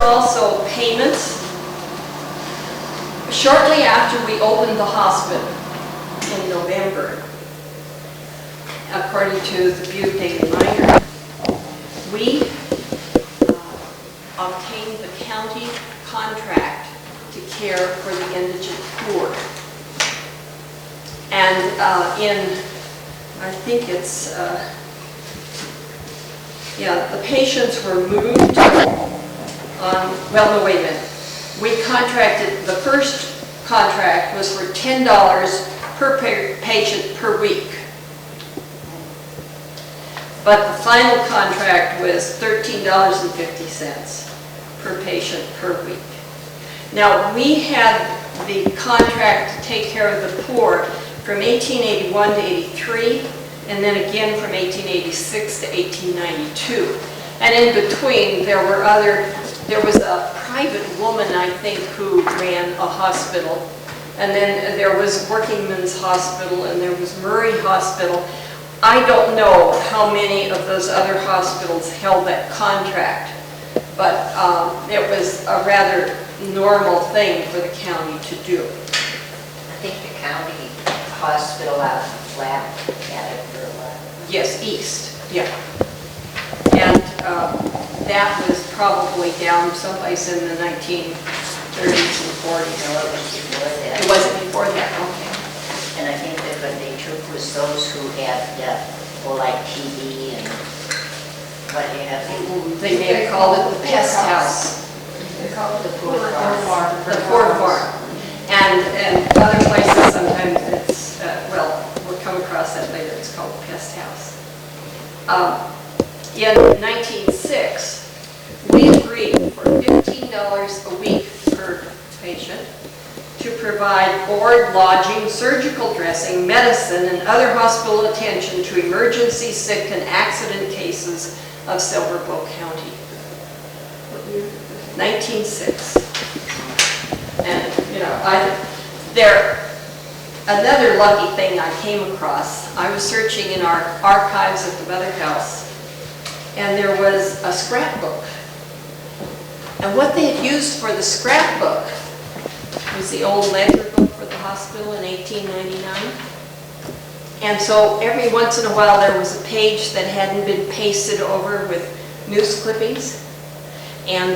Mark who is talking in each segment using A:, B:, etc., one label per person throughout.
A: also payments. Shortly after we opened the hospital in November, according to the Butte Daily Miner, we obtained the county contract to care for the indigent poor. And I think it's, the patients were moved on, well, no, wait a minute. We contracted, the first contract was for $10 per patient per week. But the final contract was $13.50 per patient per week. Now, we had the contract to take care of the poor from 1881 to 83, and then again from 1886 to 1892. And in between, there was a private woman, I think, who ran a hospital. And then there was Workingman's Hospital, and there was Murray Hospital. I don't know how many of those other hospitals held that contract, but it was a rather normal thing for the county to do.
B: I think the county hospital out in Flat had it for a while.
A: Yes, east, yeah. And that was probably down someplace in the 1930s and 40s.
B: No, it was before that.
A: It wasn't before that, okay.
B: And I think that what they took was those who had, like TB and what have you.
A: They may have called it the pest house.
B: They called it the poor farm.
A: The poor farm. And other places sometimes it's, we'll come across that later, it's called the pest house. In 1906, we agreed for $15 a week per patient to provide board, lodging, surgical dressing, medicine, and other hospital attention to emergency, sick, and accident cases of Silver Bow County. 1906. And, another lucky thing I came across, I was searching in our archives at the Mother House, and there was a scrapbook. And what they had used for the scrapbook was the old ledger book for the hospital in 1899. And so every once in a while there was a page that hadn't been pasted over with news clippings. And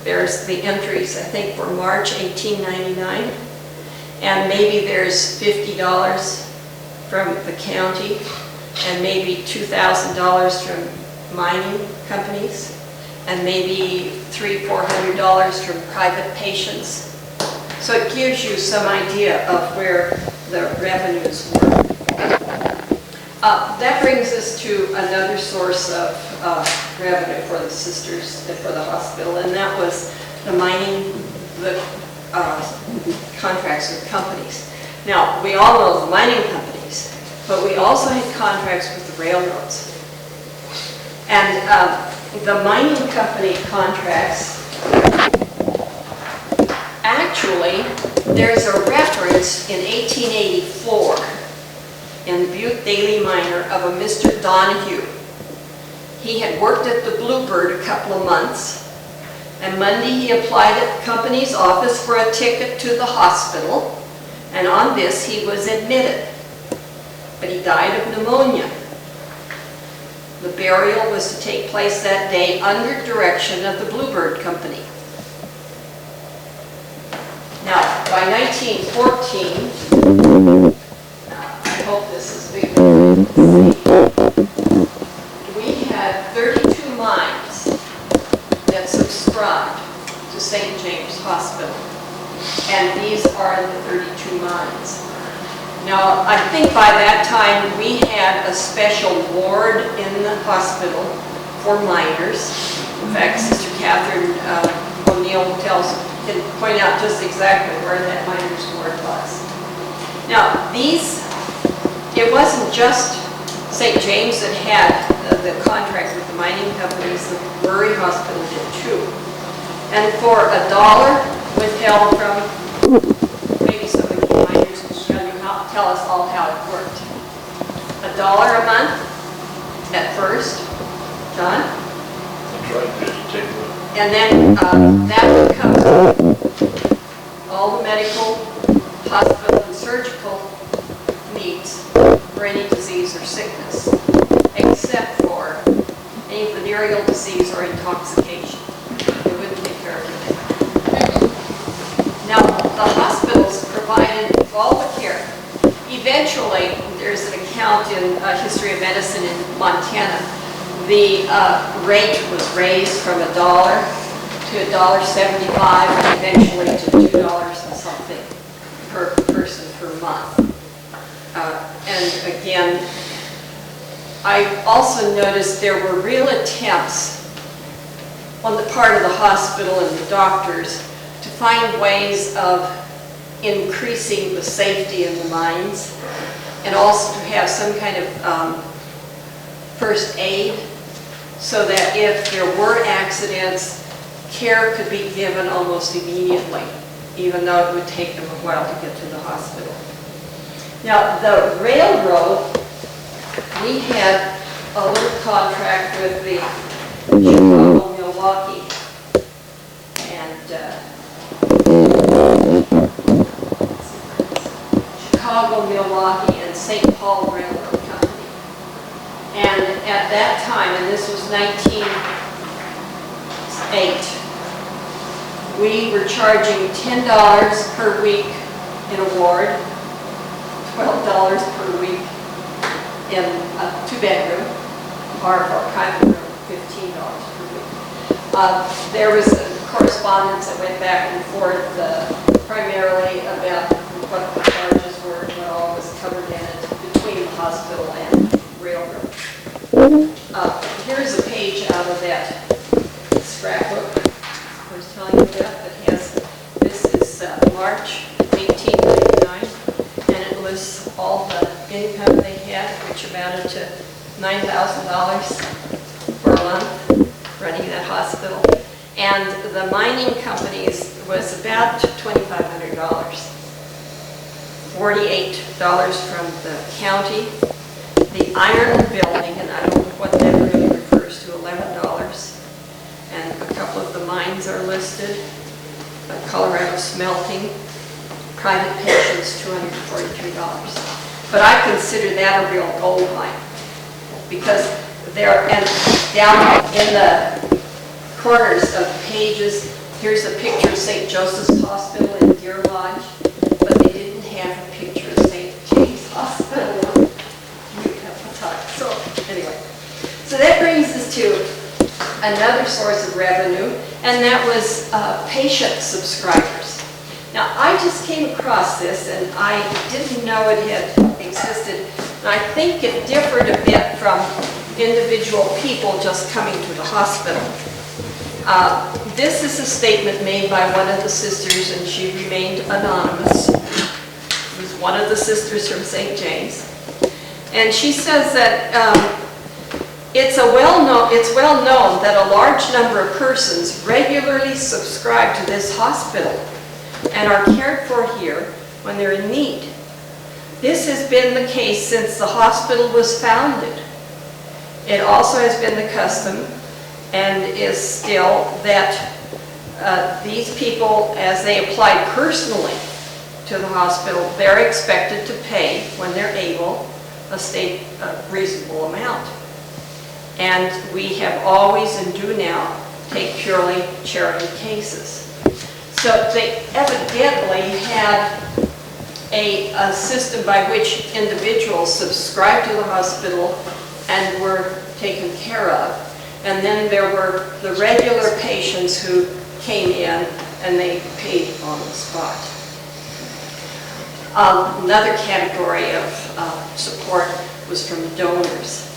A: there's the entries, I think, for March 1899. And maybe there's $50 from the county and maybe $2,000 from mining companies and maybe $300–400 from private patients. So it gives you some idea of where the revenues were. That brings us to another source of revenue for the sisters, for the hospital, and that was the mining, the contracts with companies. Now, we all know the mining companies, but we also had contracts with the railroads. And the mining company contracts, actually, there's a reference in 1884 in the Butte Daily Miner of a Mr. Donahue. He had worked at the Bluebird a couple of months, and Monday he applied at the company's office for a ticket to the hospital, and on this he was admitted. But he died of pneumonia. The burial was to take place that day under direction of the Bluebird Company. Now, by 1914, I hope this is big enough to see, we had 32 mines that subscribed to St. James Hospital. And these are the 32 mines. Now, I think by that time we had a special ward in the hospital for miners. In fact, Sister Catherine O'Neill can point out just exactly where that miners ward was. Now, it wasn't just St. James that had the contract with the mining companies, the Murray Hospital did too. And for $1 withheld from, maybe some of the miners will tell us all how it worked. $1 a month at first. John?
C: That's right, just take
A: And then that would cover all the medical, hospital, and surgical needs for any disease or sickness, except for any venereal disease or intoxication. It wouldn't take care of everything. Now, the hospitals provided all the care. Eventually, there's an account in History of Medicine in Montana. The rate was raised from $1 to $1.75 and eventually to $2 and something per person per month. And again, I also noticed there were real attempts on the part of the hospital and the doctors to find ways of increasing the safety in the mines, and also to have some kind of first aid, so that if there were accidents, care could be given almost immediately, even though it would take them a while to get to the hospital. Now, the railroad, we had a little contract with the Chicago, Milwaukee, and Chicago, Milwaukee, and St. Paul Railroad Company. And at that time, and this was 1908, we were charging $10 per week in a ward, $12 per week in a two-bedroom, or for a private room, $15 per week. There was a correspondence that went back and forth primarily about what the charges were, what all was covered in it between the hospital and railroad. Here's a page out of that scrapbook I was telling you about that has, this is March 1899, and it lists all the income they had, which amounted to $9,000 per month running that hospital. And the mining companies was about $2,500. $48 from the county. The iron building, and I don't know what that really refers to, $11. And a couple of the mines are listed. Colorado smelting, private pensions, $243. But I consider that a real gold mine, because there, and down in the corners of the pages, here's a picture of St. Joseph's Hospital in Deer Lodge, but they didn't have a picture of St. James Hospital. So anyway, so that brings us to another source of revenue, and that was patient subscribers. Now, I just came across this, and I didn't know it had existed, and I think it differed a bit from individual people just coming to the hospital. This is a statement made by one of the sisters, and she remained anonymous. It was one of the sisters from St. James. And she says that it's well known that a large number of persons regularly subscribe to this hospital and are cared for here when they're in need. This has been the case since the hospital was founded. It also has been the custom, and is still, that these people, as they apply personally to the hospital, they're expected to pay, when they're able, a reasonable amount. And we have always, and do now, take purely charity cases. So they evidently had a system by which individuals subscribed to the hospital and were taken care of. And then there were the regular patients who came in and they paid on the spot. Another category of support was from donors.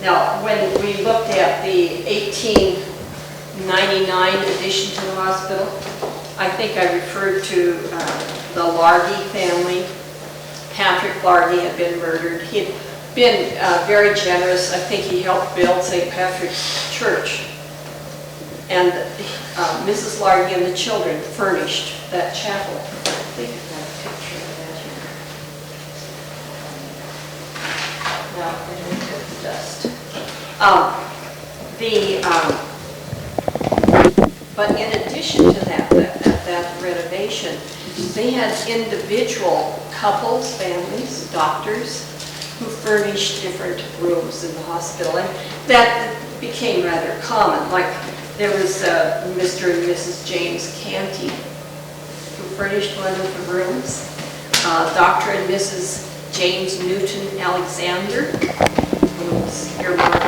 A: Now, when we looked at the 1899 addition to the hospital, I think I referred to the Largy family. Patrick Largy had been murdered. He had been very generous. I think he helped build St. Patrick's Church. And Mrs. Largy and the children furnished that chapel. I think I've got a picture of that here. No, I didn't get the dust. But in addition to that renovation, they had individual couples, families, doctors, who furnished different rooms in the hospital. And that became rather common. Like there was Mr. and Mrs. James Canty, who furnished one of the rooms. Dr. and Mrs. James Newton Alexander, who was here more